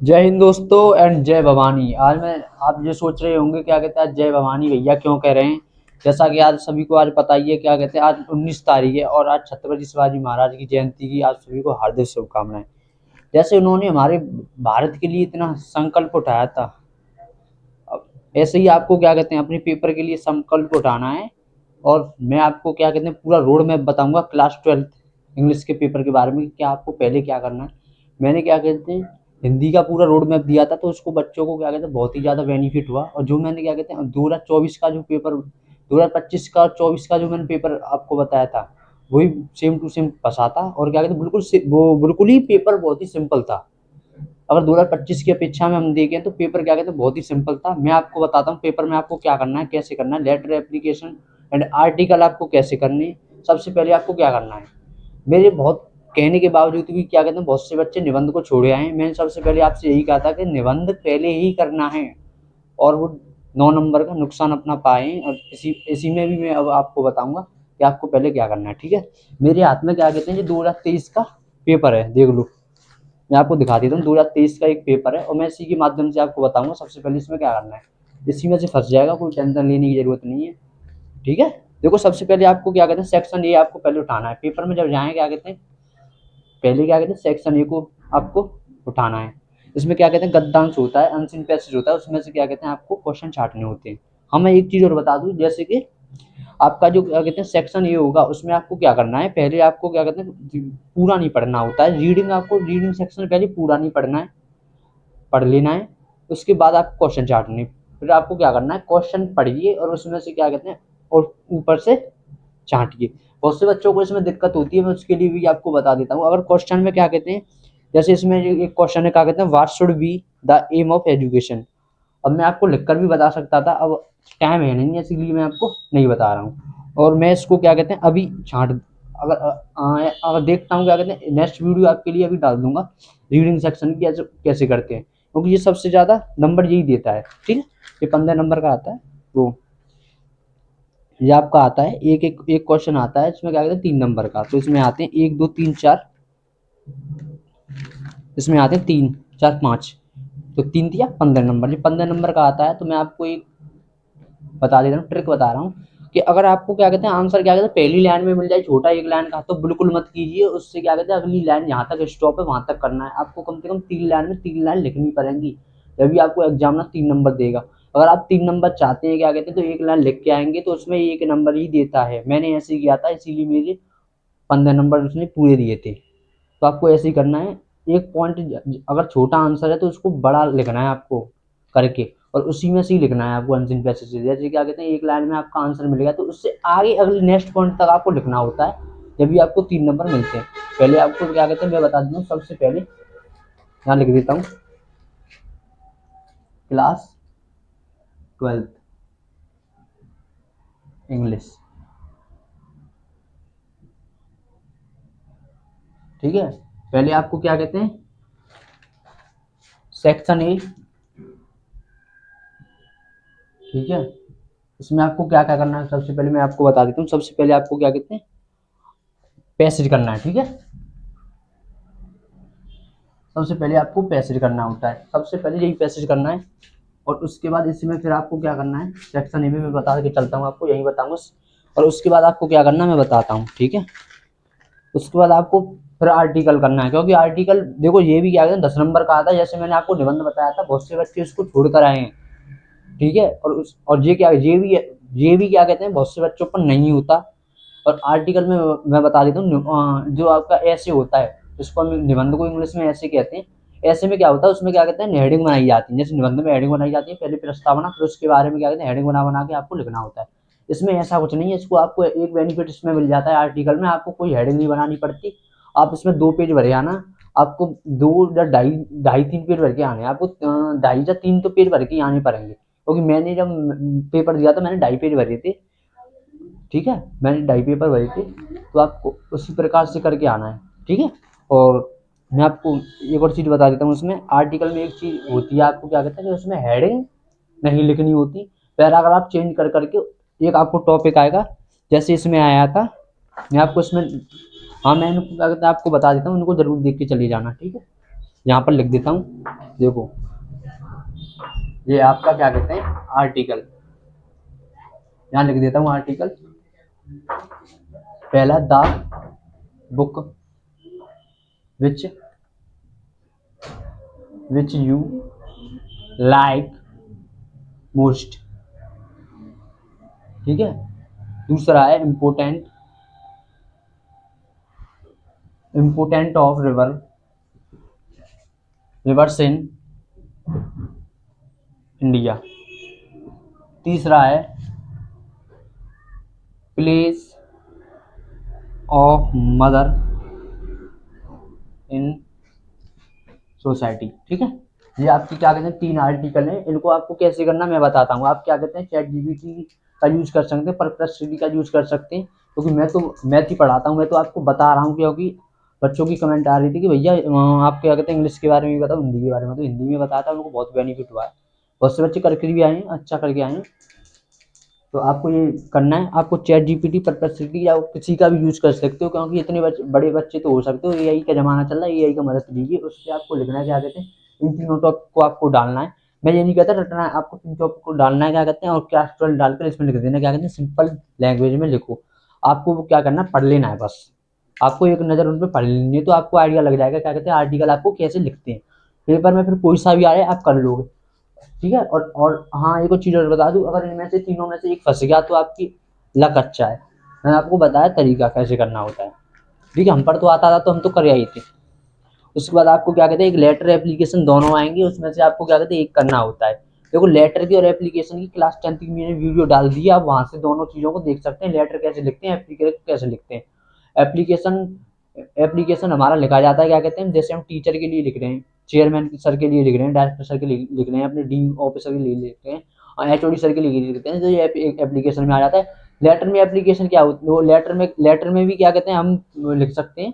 जय हिंद दोस्तों एंड जय भवानी। आज मैं आप ये सोच रहे होंगे क्या कहते हैं आज जय भवानी भैया क्यों कह रहे हैं। जैसा कि आज सभी को आज पता ही है क्या कहते हैं आज 19 तारीख है और आज छत्रपति शिवाजी महाराज की जयंती की आप सभी को हार्दिक शुभकामनाएं। जैसे उन्होंने हमारे भारत के लिए इतना संकल्प उठाया था, अब ऐसे ही आपको क्या कहते हैं अपने पेपर के लिए संकल्प उठाना है। और मैं आपको क्या कहते हैं पूरा रोड मैप बताऊंगा क्लास 12th इंग्लिश के पेपर के बारे में कि क्या आपको पहले क्या करना है। मैंने क्या कहते हैं हिंदी का पूरा रोड मैप दिया था तो उसको बच्चों को क्या कहते हैं बहुत ही ज़्यादा बेनिफिट हुआ। और जो मैंने क्या कहते हैं 2024 का जो पेपर 2025 का 24 का जो मैंने पेपर आपको बताया था वही सेम टू सेम फंसा था। और क्या कहते हैं वो बिल्कुल ही पेपर बहुत ही सिंपल था। अगर 2025 की अपेक्षा में हम देखें तो पेपर क्या कहते हैं बहुत ही सिंपल था। मैं आपको बताता हूँ पेपर में आपको क्या करना है, कैसे करना है, लेटर एप्लीकेशन एंड आर्टिकल आपको कैसे करने हैं। सबसे पहले आपको क्या करना है, मेरे बहुत कहने के बावजूद भी क्या कहते हैं बहुत से बच्चे निबंध को छोड़े आए हैं। मैंने सबसे पहले आपसे यही कहा था कि निबंध पहले ही करना है और वो 9 नंबर का नुकसान अपना पाए। और इसी इसी में भी मैं अब आपको बताऊंगा कि आपको पहले क्या करना है। ठीक है, मेरे हाथ में क्या कहते हैं ये 2023 का पेपर है, देख लो। मैं आपको दिखा देता हूँ 2023 का एक पेपर है और मैं इसी के माध्यम से आपको बताऊंगा सबसे पहले इसमें क्या करना है। इसी में से फंस जाएगा, कोई टेंशन लेने की जरूरत नहीं है। ठीक है, देखो सबसे पहले आपको क्या कहते हैं सेक्शन ए आपको पहले उठाना है। पेपर में जब जाए क्या कहते हैं पहले क्या कहते हैं सेक्शन ए को आपको उठाना है। इसमें क्या कहते हैं गद्यांश होता है, अनसीन पैसेज होता है, उसमें से क्या कहते हैं आपको क्वेश्चन छाटने होते हैं। हाँ, मैं एक चीज और बता दूं, जैसे कि आपका जो क्या कहते हैं सेक्शन ये होगा उसमें आपको क्या करना है, पहले आपको क्या कहते हैं पूरा नहीं पढ़ना होता है। रीडिंग आपको रीडिंग सेक्शन पहले पूरा नहीं पढ़ना है, पढ़ लेना है। उसके बाद आपको क्वेश्चन छाटने, फिर आपको क्या करना है क्वेश्चन पढ़िए और उसमें से क्या कहते हैं और ऊपर से छांटिए। बहुत से बच्चों को इसमें दिक्कत होती है, मैं उसके लिए भी आपको बता देता हूँ। अगर क्वेश्चन में क्या कहते हैं जैसे इसमें एक क्वेश्चन है क्या कहते हैं what should be the aim of education. अब मैं आपको लिखकर भी बता सकता था, अब टाइम है नहीं इसीलिए मैं आपको नहीं बता रहा हूँ। और मैं इसको क्या कहते हैं अभी छाट अगर अगर देखता हूँ क्या कहते हैं नेक्स्ट वीडियो आपके लिए अभी डाल दूंगा रीडिंग सेक्शन की कैसे कैसे करते हैं, क्योंकि ये सबसे ज़्यादा नंबर यही देता है। ठीक है, ये 15 नंबर का आता है। वो ये आपका आता है एक एक एक क्वेश्चन आता है इसमें क्या कहते हैं 3 नंबर का। तो इसमें आते हैं 1 2 3 4, इसमें आते हैं 3 4 5, तो 3 दिया 15 नंबर। ये 15 नंबर का आता है। तो मैं आपको एक बता देता हूँ ट्रिक बता रहा हूँ कि अगर आपको क्या कहते हैं आंसर क्या कहते हैं पहली लाइन में मिल जाए छोटा एक लाइन का तो बिल्कुल मत कीजिए। उससे क्या कहते हैं अगली लाइन जहाँ तक स्टॉप है वहां तक करना है। आपको कम से कम 3 लाइन में 3 लाइन लिखनी पड़ेंगी, जब आपको एग्जाम ना 3 नंबर देगा। अगर आप 3 नंबर चाहते हैं क्या कहते हैं तो एक लाइन लिख के आएंगे तो उसमें एक नंबर ही देता है। मैंने ऐसे किया था इसीलिए मेरे 15 नंबर उसने पूरे दिए थे। तो आपको ऐसे ही करना है। एक पॉइंट अगर छोटा आंसर है तो उसको बड़ा लिखना है आपको करके, और उसी में से ही लिखना है आपको अनसिन पैसेज से। जैसे क्या कहते हैं एक लाइन में आपका आंसर मिलेगा तो उससे आगे अगले नेक्स्ट पॉइंट तक आपको लिखना होता है, जब भी आपको 3 नंबर मिलते हैं। पहले आपको क्या कहते हैं मैं बता देता हूँ। सबसे पहले यहाँ लिख देता हूँ क्लास 12th इंग्लिश। ठीक है, पहले आपको क्या कहते हैं सेक्शन ए। ठीक है, इसमें आपको क्या क्या करना है सबसे पहले मैं आपको बता देता हूँ। सबसे पहले आपको क्या कहते हैं पैसेज करना है। ठीक है, सबसे पहले आपको पैसेज करना होता है, सबसे पहले यही पैसेज करना है। और उसके बाद इसमें फिर आपको क्या करना है सेक्शन ए में मैं बता के चलता हूँ आपको, यही बताऊंगा। और उसके बाद आपको क्या करना है मैं बताता हूँ। ठीक है, उसके बाद आपको फिर आर्टिकल करना है, क्योंकि आर्टिकल देखो ये भी क्या कहते हैं 10 नंबर का आता है। जैसे मैंने आपको निबंध बताया था बहुत से बच्चे इसको छोड़ कर आए हैं। ठीक है, और ये भी क्या कहते हैं बहुत से बच्चों पर नहीं होता। और आर्टिकल में मैं बता देता हूँ जो आपका ऐसे होता है जिसको हम निबंध को इंग्लिश में ऐसे कहते हैं। ऐसे में क्या होता है उसमें क्या कहते हैं हेडिंग बनाई जाती है। जैसे निबंध में हेडिंग बनाई जाती है पहले प्रस्तावना, फिर उसके बारे में क्या कहते हैं हेडिंग बना बना के आपको लिखना होता है। इसमें ऐसा कुछ नहीं है, इसको आपको एक बेनिफिट इसमें मिल जाता है आर्टिकल में, आपको कोई हेडिंग नहीं बनानी पड़ती। आप इसमें 2 पेज भरे आना, आपको 2 या ढाई 3 पेज भर के आने आपको 2.5 या 3 तो पेज भर के आने पड़ेंगे, क्योंकि मैंने जब पेपर दिया था मैंने 2.5 पेज भरे थे। ठीक है, मैंने 2.5 पेपर भरे थे, तो आपको उसी प्रकार से करके आना है। ठीक है, और मैं आपको एक और चीज़ बता देता हूँ। उसमें आर्टिकल में एक चीज़ होती है आपको क्या कहते हैं कि उसमें हेडिंग नहीं लिखनी होती। पैराग्राफ चेंज कर करके एक आपको टॉपिक आएगा, जैसे इसमें आया था। मैं आपको इसमें हाँ मैं इनको क्या कहते हैं आपको बता देता हूँ, इनको जरूर देख के चले जाना। ठीक है, यहाँ पर लिख देता हूँ देखो ये आपका क्या कहते हैं आर्टिकल, यहाँ लिख देता हूँ आर्टिकल। पहला the book which you like most, ठीक है। दूसरा है important of reverse in India. तीसरा है place of mother in society, ठीक है। ये आपकी क्या कहते हैं 3 आर्टिकल हैं। इनको आपको कैसे करना मैं बताता हूँ। आप क्या कहते हैं चैट जीपीटी का यूज कर सकते हैं, परप्लेक्सिटी का यूज कर सकते हैं, क्योंकि मैं तो मैथ ही पढ़ाता हूँ, मैं तो आपको बता रहा हूँ, क्योंकि बच्चों की कमेंट आ रही थी कि भैया आप क्या कहते हैं इंग्लिश के बारे में भी बताओ, हिंदी के बारे में। तो हिंदी में बताया था, उनको बहुत बेनिफिट हुआ है, बहुत से बच्चे करके भी आए हैं, अच्छा करके आए हैं। तो आपको ये करना है, आपको चैट जीपीटी परप्लेक्सिटी या किसी का भी यूज कर सकते हो, क्योंकि इतने बड़े बच्चे तो हो सकते हो। एआई का जमाना चल रहा है, एआई का मदद लीजिए, उससे आपको लिखना है क्या कहते हैं इन तीनों टॉपिक को आपको डालना है। मैं ये नहीं कहता रटना है, आपको 3 टॉपिक को डालना है क्या कहते हैं, और क्लास 12 डालकर इसमें लिख देना क्या कहते हैं सिंपल लैंग्वेज में लिखो। आपको वो क्या करना है पढ़ लेना है बस, आपको एक नज़र उन पर पढ़ लेनी है, तो आपको आइडिया लग जाएगा क्या कहते हैं आर्टिकल आपको कैसे लिखते हैं। पेपर में फिर कोई सा भी आए आप कर लोगे, ठीक है। और हाँ एक और चीज़ और बता दूं, अगर इनमें से तीनों में से एक फंस गया तो आपकी लक अच्छा है। मैंने आपको बताया तरीका कैसे करना होता है, ठीक है। हम पर तो आता था तो हम तो कर ही थे। उसके बाद आपको क्या कहते हैं एक लेटर एप्लीकेशन दोनों आएंगे, उसमें से आपको क्या कहते हैं एक करना होता है। देखो लेटर की और एप्लीकेशन की क्लास 10 की मैंने वीडियो डाल दी है, आप वहां से दोनों चीज़ों को देख सकते हैं, लेटर कैसे लिखते हैं, एप्लीकेशन कैसे लिखते हैं। एप्लीकेशन एप्लीकेशन हमारा लिखा जाता है क्या कहते हैं, जैसे हम टीचर के लिए लिख रहे हैं, चेयरमैन सर के लिए लिख रहे हैं, डायरेक्टर सर के लिए लिख रहे हैं, अपने डीन ऑफिसर के लिए लिख रहे हैं, और एचओडी सर के लिए लिखते हैं, तो ये एप्लीकेशन में आ जाता है। लेटर में एप्लीकेशन क्या होती है, वो लेटर में भी क्या कहते हैं हम लिख सकते हैं।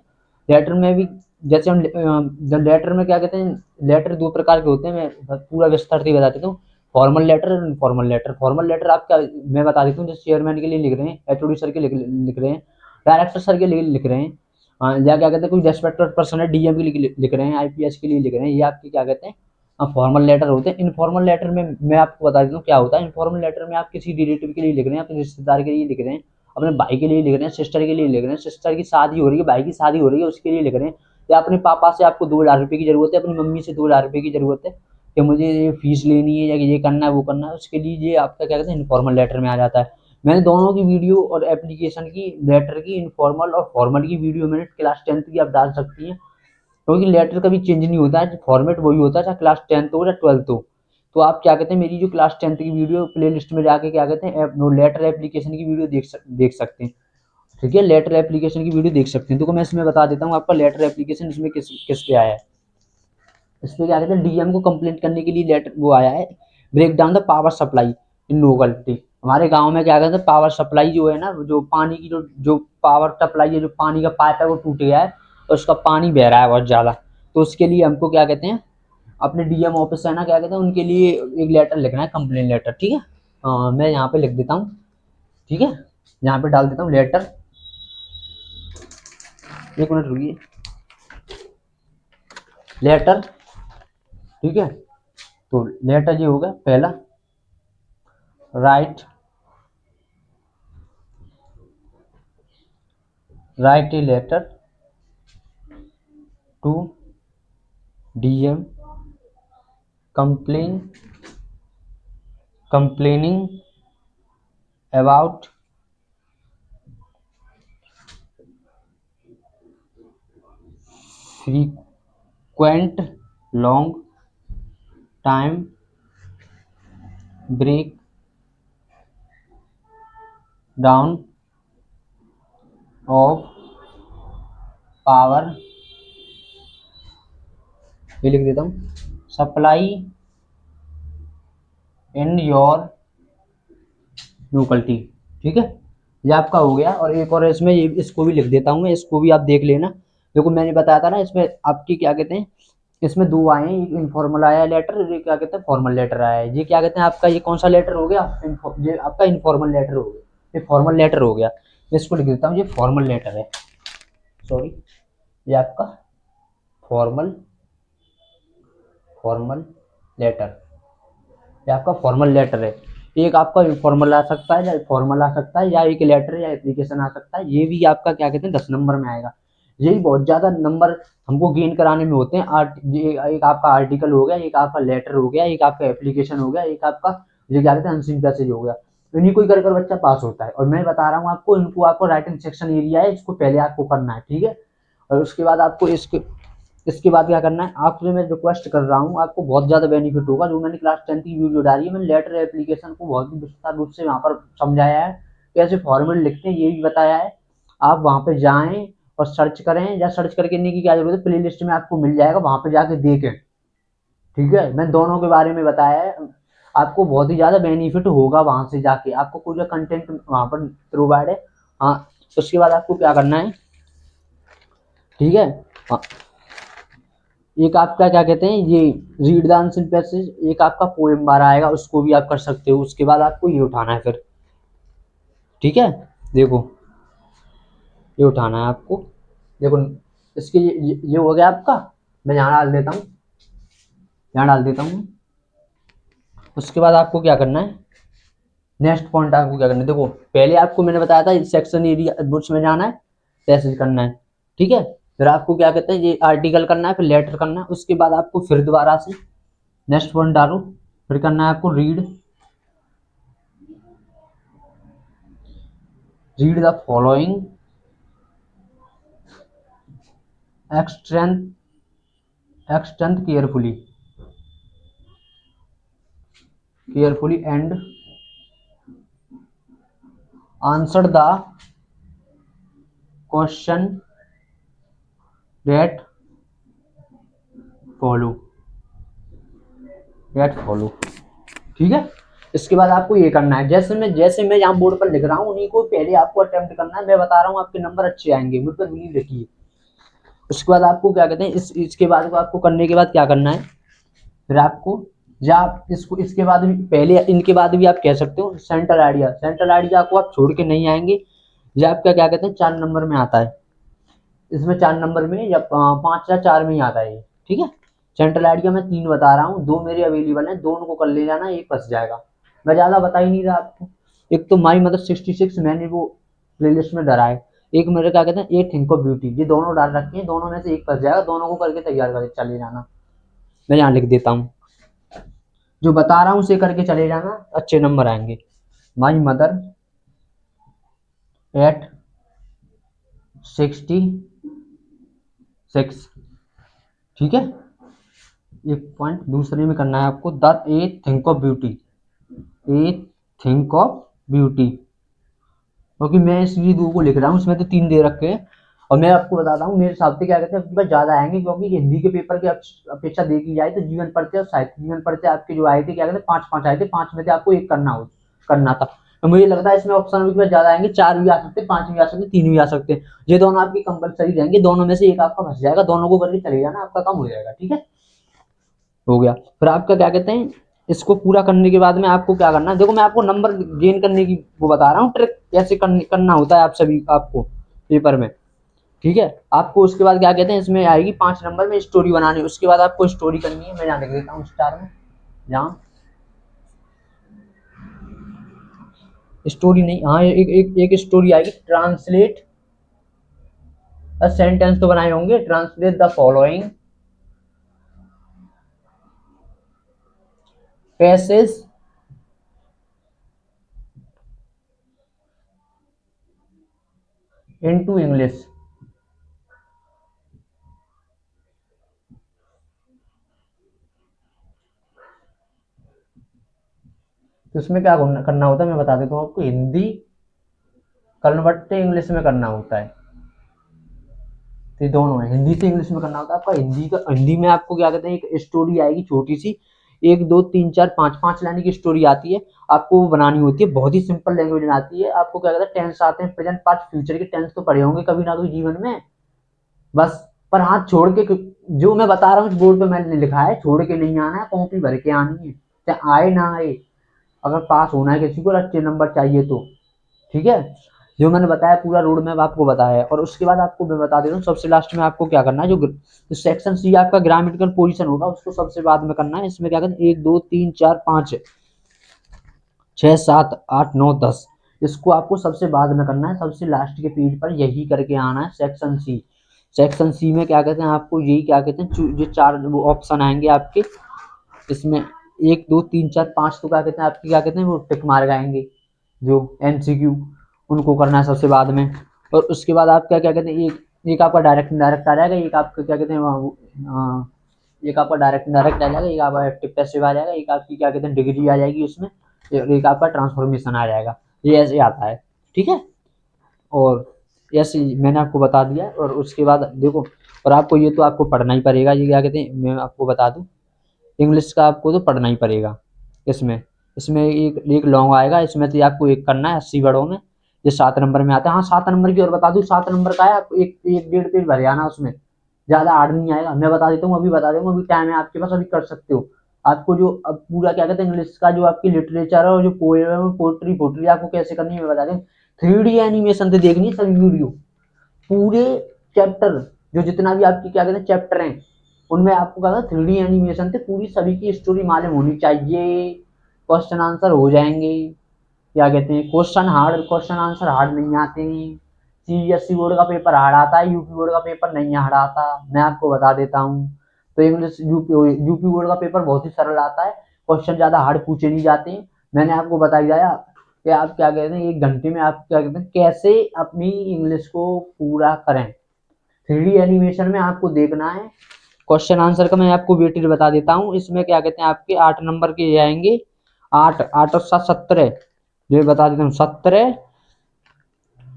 लेटर में भी जैसे हम लेटर में क्या कहते हैं लेटर 2 प्रकार के होते हैं, मैं पूरा विस्तार से बता देता हूँ। फॉर्मल लेटर और इनफॉर्मल लेटर। फॉर्मल लेटर आपका मैं बता देता हूँ, जैसे चेयरमैन के लिए लिख रहे हैं, एचओडी सर के लिख रहे हैं, डायरेक्टर सर के लिए लिख रहे हैं, या क्या कहते हैं कोई रेस्पेक्टेड पर्सन है डीएम के लिए लिख रहे हैं, आईपीएस के लिए लिख रहे हैं, ये आपके क्या कहते हैं फॉर्मल लेटर होते हैं। इनफॉर्मल लेटर में मैं आपको बता देता हूँ क्या होता है। इनफॉर्मल लेटर में आप किसी रिलेटिव के लिए लिख रहे हैं, अपने रिश्तेदार के लिए लिख रहे हैं, अपने भाई के लिए लिख रहे हैं, सिस्टर के लिए लिख रहे हैं, सिस्टर की शादी हो रही है, भाई की शादी हो रही है उसके लिए लिख रहे हैं, या अपने पापा से आपको 2,000 रुपये की जरूरत है, अपनी मम्मी से 2,000 रुपये की जरूरत है कि मुझे ये फीस लेनी है या ये करना है वो करना है, उसके लिए ये आपका क्या कहते हैं इनफॉर्मल लेटर में आ जाता है। मैंने दोनों की वीडियो और एप्लीकेशन की लेटर की इनफॉर्मल और फॉर्मल की वीडियो मैंने क्लास 10 की आप डाल सकती हैं, क्योंकि लेटर कभी चेंज नहीं होता है, फॉर्मेट वही होता है चाहे क्लास 10 हो या 12 हो। तो आप क्या कहते हैं मेरी जो क्लास 10 की वीडियो प्ले लिस्ट में जाके क्या कहते हैं लेटर एप्लीकेशन की वीडियो देख सकते हैं, ठीक है। लेटर एप्लीकेशन की वीडियो देख सकते हैं। तो मैं इसमें बता देता हूँ आपका लेटर एप्लीकेशन इसमें किस किस पे आया है। इस पे क्या कहते हैं डीएम को कंप्लेंट करने के लिए लेटर वो आया है, break down the power supply in locality. हमारे गांव में क्या कहते हैं पावर सप्लाई जो है ना, जो पानी की जो पावर सप्लाई है, जो पानी का पाइप है वो टूट गया है और उसका पानी बह रहा है बहुत ज़्यादा। तो उसके लिए हमको क्या कहते हैं अपने डीएम ऑफिस है ना क्या कहते हैं उनके लिए एक लेटर लिखना है, कंप्लेन लेटर, ठीक है। मैं यहाँ पे लिख देता हूँ, ठीक है, यहाँ पे डाल देता हूँ लेटर। एक मिनट रुकिए, लेटर, ठीक है। तो लेटर ये होगा पहला, write a letter to DM complain complaining about frequent long time break down of power, ये लिख देता हूँ सप्लाई इन योर लोकलिटी, ठीक है। ये आपका हो गया। और एक और इसमें ये इसको भी लिख देता हूँ मैं, इसको भी आप देख लेना। देखो मैंने बताया था ना इसमें आपकी क्या कहते हैं इसमें 2 आए हैं, एक इनफॉर्मल आया लेटर, ये क्या कहते हैं फॉर्मल लेटर आया है। ये क्या कहते हैं आपका ये कौन सा लेटर हो गया, ये आपका इनफॉर्मल लेटर हो गया, ये फॉर्मल लेटर हो गया। मैं इसको लिख देता हूँ ये फॉर्मल लेटर है, सॉरी, ये आपका फॉर्मल फॉर्मल लेटर, ये आपका फॉर्मल लेटर है। एक आपका फॉर्मल आ सकता है, या फॉर्मल आ सकता है, या एक लेटर या एप्लीकेशन आ सकता है। ये भी आपका क्या कहते हैं 10 नंबर में आएगा। यही बहुत ज्यादा नंबर हमको गेन कराने में होते हैं। एक आपका आर्टिकल हो गया, एक आपका लेटर हो गया, एक आपका एप्लीकेशन हो गया, एक आपका ये क्या कहते हैं अनसीन पैसेज हो गया। इन्हीं को ही कर कर बच्चा पास होता है। और मैं बता रहा हूँ आपको, इनको आपको राइटिंग सेक्शन एरिया है, इसको पहले आपको करना है, ठीक है। और उसके बाद आपको इसके बाद क्या करना है, आपसे मैं रिक्वेस्ट कर रहा हूँ, आपको बहुत ज़्यादा बेनिफिट होगा। जो मैंने क्लास 10 की वीडियो डाली है, मैंने लेटर एप्लीकेशन को बहुत ही विस्तार रूप से वहाँ पर समझाया है, कैसे फॉर्मूले लिखते हैं ये भी बताया है। आप वहाँ पे जाएं और सर्च करें, या सर्च करके नहीं की क्या जरूरत है, प्ले लिस्ट में आपको मिल जाएगा, वहाँ पे जाके देखें, ठीक है। मैं दोनों के बारे में बताया है, आपको बहुत ही ज़्यादा बेनिफिट होगा वहाँ से जाके। आपको पूरा कंटेंट वहाँ पर प्रोवाइड है। हाँ, उसके बाद आपको क्या करना है, ठीक है। हाँ, एक आपका क्या कहते हैं ये रीड द आंसर पैसेज, एक आपका पोएम बार आएगा, उसको भी आप कर सकते हो। उसके बाद आपको ये उठाना है फिर, ठीक है। देखो ये उठाना है आपको, देखो इसके ये हो गया आपका। मैं यहाँ डाल देता हूँ, यहाँ डाल देता हूँ। उसके बाद आपको क्या करना है, नेक्स्ट पॉइंट आपको क्या करना है, देखो पहले आपको मैंने बताया था सेक्शन एरिया बुक्स में जाना है, पैसेज करना है, ठीक है। फिर आपको क्या कहते हैं ये आर्टिकल करना है, फिर लेटर करना है। उसके बाद आपको फिर दोबारा से नेक्स्ट पॉइंट डालो, फिर करना है आपको read the following extract carefully and answer the question that follow, ठीक है। इसके बाद आपको ये करना है, जैसे मैं यहाँ बोर्ड पर लिख रहा हूँ, उन्हीं को पहले आपको अटेम्प्ट करना है। मैं बता रहा हूँ आपके नंबर अच्छे आएंगे, मुझ पर बिलीव रखिए। उसके बाद आपको क्या कहते हैं इसके बाद आपको करने के बाद क्या करना है, फिर आपको या आप इसको इसके बाद भी पहले इनके बाद भी आप कह सकते हो सेंट्रल आइडिया को आप छोड़ के नहीं आएंगे। ये आपका क्या कहते हैं 4 नंबर में आता है, इसमें 4 नंबर में या 5 या 4 में ही आता है, ठीक है। सेंट्रल आइडिया में 3 बता रहा हूँ, 2 मेरे अवेलेबल हैं, दोनों को कर ले जाना, एक फंस जाएगा। मैं ज़्यादा बता ही नहीं रहा आपको। एक तो माई मदर 66 मैंने वो प्लेलिस्ट में डरा है, एक मेरे क्या कहते हैं ए थिंक ऑफ ब्यूटी, ये दोनों डाल रखे हैं, दोनों में से एक फंस जाएगा, दोनों को करके तैयार करके चले जाना। मैं यहाँ लिख देता हूँ, जो बता रहा हूँ उसे करके चले जाना, अच्छे नंबर आएंगे। माई मदर एट 66, ठीक है। एक पॉइंट दूसरे में करना है आपको, the A think of beauty, A think of beauty, क्योंकि मैं इसलिए 2 को लिख रहा हूँ, इसमें तो 3 दे रखे हैं। और मैं आपको बताता हूँ मेरे हिसाब से क्या कहते हैं आपके पास ज़्यादा आएंगे, क्योंकि हिंदी के पेपर की अपेक्षा देखी जाए तो जीवन परिचय और साहित्य जीवन परिचय आपके जो आए थे क्या कहते हैं 5-5 आए थे, 5 में से आपको एक करना था। तो मुझे लगता है इसमें ऑप्शन भी ज़्यादा आएंगे, 4 भी आ सकते हैं, 5 भी आ सकते हैं, 3 भी आ सकते हैं। ये दोनों आपकी कंपलसरी रहेंगे, दोनों में से एक आपका फंस जाएगा, दोनों को करके चले जाना, आपका काम हो जाएगा, ठीक है। हो गया। फिर आपका क्या कहते हैं इसको पूरा करने के बाद में आपको क्या करना है, देखो मैं आपको नंबर गेन करने की वो बता रहा हूँ, ट्रिक कैसे करना होता है आप सभी आपको पेपर में, ठीक है। आपको उसके बाद क्या कहते हैं इसमें आएगी 5 नंबर में स्टोरी बनानी, उसके बाद आपको स्टोरी करनी है। मैं यहाँ लिख देता हूँ स्टार में, जहाँ स्टोरी नहीं, हाँ एक स्टोरी आएगी, ट्रांसलेट सेंटेंस तो बनाए होंगे, translate the following passage into English. तो इसमें क्या करना होता है मैं बता देता हूँ आपको, हिंदी कन्वर्ट इंग्लिश में करना होता है। तो दोनों है, हिंदी से इंग्लिश में करना होता है आपका। हिंदी में आपको क्या कहते हैं एक स्टोरी आएगी छोटी सी, 1 2 3 4 5 5 लाइन की स्टोरी आती है, आपको वो बनानी होती है, बहुत ही सिंपल लैंग्वेज में आती है। आपको क्या कहते हैं टेंस आते हैं, प्रेजेंट पार्ट फ्यूचर के टेंस तो पढ़े होंगे कभी ना कभी जीवन में, बस। पर हाथ छोड़ के जो मैं बता रहा हूँ बोर्ड पे मैंने लिखा है, छोड़ के नहीं आना है, कॉपी भर के आनी है, चाहे आए ना आए। अगर पास होना है किसी को, अच्छे नंबर चाहिए तो, ठीक है। जो मैंने बताया पूरा रोड मैप आपको बताया है। और उसके बाद आपको मैं बता देता हूँ सबसे लास्ट में आपको क्या करना है, जो सेक्शन सी आपका ग्रामेटिकल पोजीशन होगा उसको सबसे बाद में करना है। इसमें क्या करना है 1 2 3 4 5 6 7 8 9 10, इसको आपको सबसे बाद में करना है, सबसे लास्ट के पेज पर यही करके आना है सेक्शन सी। सेक्शन सी में क्या कहते हैं आपको यही क्या कहते हैं, जो 4 ऑप्शन आएंगे आपके, इसमें 1 2 3 4 5 तो क्या कहते हैं आपकी क्या कहते हैं वो टिक मार्क आएंगे जो एमसीक्यू, उनको करना है सबसे बाद में। और उसके बाद आप क्या क्या कहते हैं एक आपका डायरेक्ट डायरेक्ट आ जाएगा, एक आपका क्या कहते हैं एक आपका डायरेक्ट डायरेक्ट आ जाएगा, एक आपका एक्टिव पैसिव आ जाएगा, एक आपकी क्या कहते हैं डिग्री आ जाएगी उसमें, एक आपका ट्रांसफॉर्मेशन आ जाएगा। ये ऐसे आता है, ठीक है। और ऐसे मैंने आपको बता दिया। और उसके बाद देखो, और आपको ये तो आपको पढ़ना ही पड़ेगा, ये क्या कहते हैं मैं आपको बता दूं, इंग्लिश का आपको तो पढ़ना ही पड़ेगा। इसमें इसमें एक लॉन्ग आएगा, इसमें तो आपको एक करना है 80 वर्डों में, ये 7 नंबर में आता है। हाँ 7 नंबर की और बता दूं, 7 नंबर का है, आप एक एक डेढ़ पेज भर जाना उसमें, ज़्यादा हार्ड नहीं आएगा। मैं बता देता हूँ, अभी बता दूंगा, अभी टाइम है आपके पास, अभी कर सकते हो। आपको जो अब पूरा क्या कहते हैं इंग्लिश का जो आपकी लिटरेचर है और जो पोएम है पोट्री पोट्री आपको कैसे करनी है मैं बता दें। 3D एनिमेशन से देखनी है सभी वीडियो, पूरे चैप्टर, जो जितना भी आपकी क्या कहते हैं चैप्टर हैं उनमें आपको क्या 3D एनिमेशन से पूरी सभी की स्टोरी मालूम होनी चाहिए। क्वेश्चन आंसर हो जाएंगे, क्या कहते हैं क्वेश्चन आंसर हार्ड नहीं आते हैं। सीबीएसई बोर्ड का पेपर हार्ड आता है, यूपी बोर्ड का पेपर नहीं हार्ड आता, मैं आपको बता देता हूँ। तो इंग्लिश यूपी बोर्ड का पेपर बहुत ही सरल आता है, क्वेश्चन ज़्यादा हार्ड पूछे नहीं जाते हैं। मैंने आपको बता दिया कि आप क्या कहते हैं 1 घंटे में आप क्या कहते हैं कैसे अपनी इंग्लिश को पूरा करें। 3D एनिमेशन में आपको देखना है। क्वेश्चन आंसर का मैं आपको वेटेज बता देता हूँ, इसमें क्या कहते हैं आपके 8 नंबर के आएंगे, 8 8 और 7 17, ये बता देता हूँ 17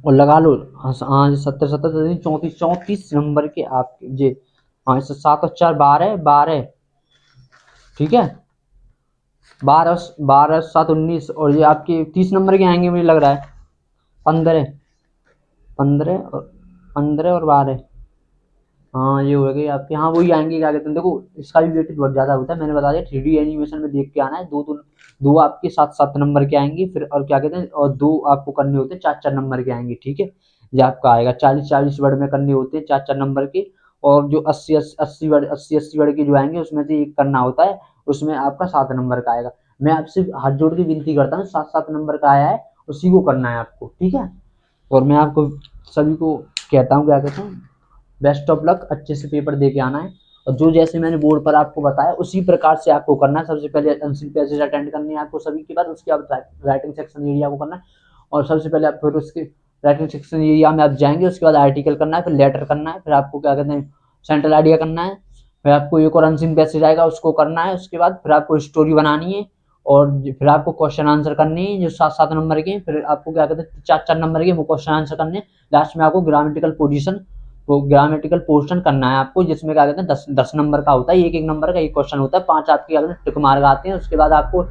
और लगा लो, हाँ 70 70 34 34 नंबर के आपके जे, हाँ इससे 7 और 4 12 12, ठीक है 12 12 7 19, और ये आपके 30 नंबर के आएंगे मुझे लग रहा है 15 15 और 15 और 12, हाँ ये हो गई आपके, हाँ वही आएंगे क्या कहते हैं। देखो इसका भी वेटेज बहुत ज़्यादा होता है, मैंने बता दिया 3D एनिमेशन में देख के आना है। दो आपके 7 नंबर के आएंगे, फिर और क्या कहते हैं और 2 आपको करने होते हैं 4 नंबर के आएंगे, ठीक है। ये आपका आएगा 40 वर्ड में करने होते हैं 4 नंबर के। और जो 80 वर्ड के जो आएंगे उसमें से एक करना होता है, उसमें आपका 7 नंबर का आएगा। मैं आपसे हाथ जोड़ के विनती करता हूँ, 7 नंबर का आया है उसी को करना है आपको, ठीक है। और मैं आपको सभी को कहता हूँ क्या कहता हूँ, बेस्ट ऑफ लक, अच्छे से पेपर दे के आना है। और जो जैसे मैंने बोर्ड पर आपको बताया उसी प्रकार से आपको करना है। सबसे पहले अनसीन पैसेज अटेंड करनी है आपको सभी के बाद, उसके बाद राइटिंग सेक्शन एरिया को करना है। और सबसे पहले आप फिर उसके राइटिंग सेक्शन एरिया में आप जाएंगे, उसके बाद आर्टिकल करना है, फिर लेटर करना है, फिर आपको क्या कहते हैं सेंट्रल आइडिया करना है, फिर आपको एक और अनसीन पैसेज आएगा उसको करना है। उसके बाद फिर आपको स्टोरी बनानी है, और फिर आपको क्वेश्चन आंसर करने हैं जो 7 नंबर के, फिर आपको क्या कहते हैं 4 नंबर के वो क्वेश्चन आंसर करने। लास्ट में आपको ग्रामेटिकल पोजीशन, वो ग्रामेटिकल पोर्शन करना है आपको, जिसमें क्या कहते हैं 10 नंबर का होता है, एक नंबर का एक क्वेश्चन होता है, 5 आपके टिक मार्क आते हैं। उसके बाद आपको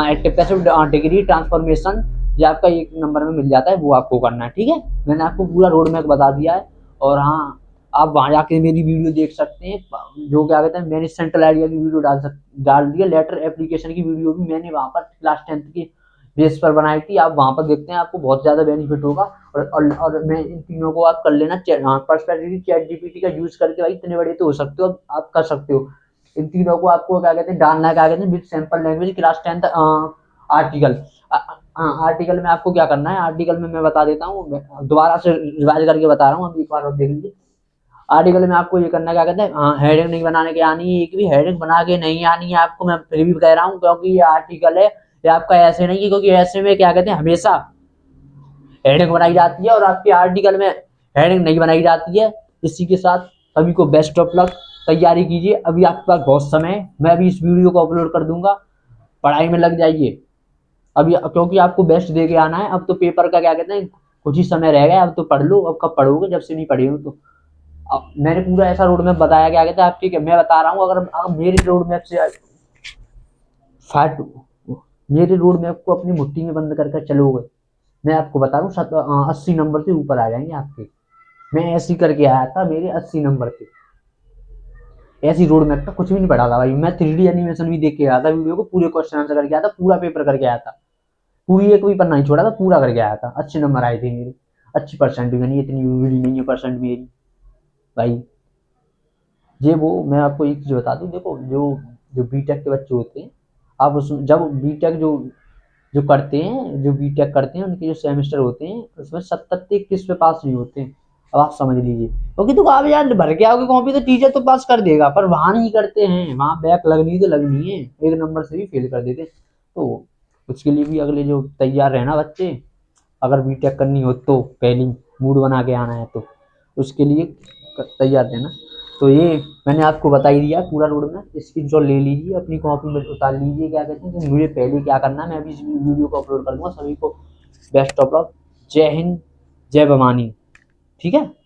एक्टिव पैसिव डिग्री ट्रांसफॉर्मेशन जो आपका 1 नंबर में मिल जाता है वो आपको करना है, ठीक है। मैंने आपको पूरा रोड मैप बता दिया है। और हाँ आप वहाँ जाके मेरी वीडियो देख सकते हैं, जो क्या कहते हैं मैंने सेंट्रल आइडिया की वीडियो डाल दी है, लेटर एप्लीकेशन की वीडियो भी मैंने वहाँ पर क्लास 10th की बेस पर बनाई थी, आप वहाँ पर देखते हैं, आपको बहुत ज़्यादा बेनिफिट होगा। और मैं इन तीनों को आप कर लेना, पर्सपेक्टिव चैट जीपीटी का यूज करके भाई इतने बड़े तो हो सकते हो, आप कर सकते हो। इन तीनों को आपको क्या कहते हैं डालना है, क्या कहते हैं with sample language class 10th article. Article में आपको क्या करना है, आर्टिकल में मैं बता देता हूँ, दोबारा से रिवाइज करके बता रहा हूँ, अब एक बार और देख लीजिए। आर्टिकल में आपको ये करना क्या कहते हैं, हेडिंग नहीं बनाने के आनी है, एक भी हेडिंग बना के नहीं आनी है आपको, मैं फिर भी कह रहा हूँ, क्योंकि ये आर्टिकल है, ये आपका ऐसे नहीं है, क्योंकि ऐसे में क्या कहते हैं हमेशा हेडिंग बनाई जाती है और आपके आर्टिकल में हेडिंग नहीं बनाई जाती है। इसी के साथ सभी को बेस्ट ऑफ लक, तैयारी कीजिए, अभी आपके पास बहुत समय है, मैं अभी इस वीडियो को अपलोड कर दूंगा, पढ़ाई में लग जाइए अभी, क्योंकि आपको बेस्ट दे के आना है। अब तो पेपर का क्या कहते हैं कुछ ही समय रह गया, अब तो पढ़ लो, अब कब पढ़ोगे जब से नहीं पढ़े हो तो। अब मैंने पूरा ऐसा रोड मैप बताया, क्या कहते हैं आप, ठीक है मैं बता रहा हूँ, अगर आप मेरे रोड मैप से फाट मेरे रोड मैप को अपनी मुट्ठी में बंद करके चलोगे, मैं आपको बता रहा हूँ 80 नंबर से ऊपर आ जाएंगे आपके। मैं ऐसी करके आया था, मेरे 80 नंबर थे, ऐसी रोड मैप का कुछ भी नहीं पढ़ा था भाई, मैं 3D एनिमेशन भी देख के आया था, वीडियो को पूरे क्वेश्चन आंसर करके आया था, पूरा पेपर करके आया था, पूरी एक भी पन्ना नहीं छोड़ा था, पूरा करके आया था, अच्छे नंबर आए थे मेरे। अच्छी परसेंट भी नहीं, इतनी बुरी नहीं है परसेंट मेरी भाई। ये वो मैं आपको एक चीज़ बता दूँ, देखो जो जो बीटेक के बच्चे होते हैं, आप उस जब बीटेक जो जो करते हैं, जो बीटेक करते हैं, उनके जो सेमेस्टर होते हैं उसमें 70 से 21 पे पास नहीं होते हैं। अब आप समझ लीजिए, क्योंकि तो आप यार भर के आओगे कॉपी तो टीचर तो पास कर देगा, पर वहाँ नहीं करते हैं, वहाँ बैक लगनी तो लगनी है, एक नंबर से भी फेल कर देते हैं। तो उसके लिए भी अगले जो तैयार रहना बच्चे, अगर बीटेक करनी हो तो पहली मूड बना के आना है, तो उसके लिए तैयार रहना। तो ये मैंने आपको बता ही दिया पूरा रोड मैप, स्क्रीनशॉट ले लीजिए, अपनी कॉपी में उतार लीजिए, क्या कहते हैं कि मुझे पहले क्या करना है। मैं अभी इस वीडियो को अपलोड कर दूंगा, सभी को बेस्ट ऑफ लक। जय हिंद, जय भवानी। ठीक है।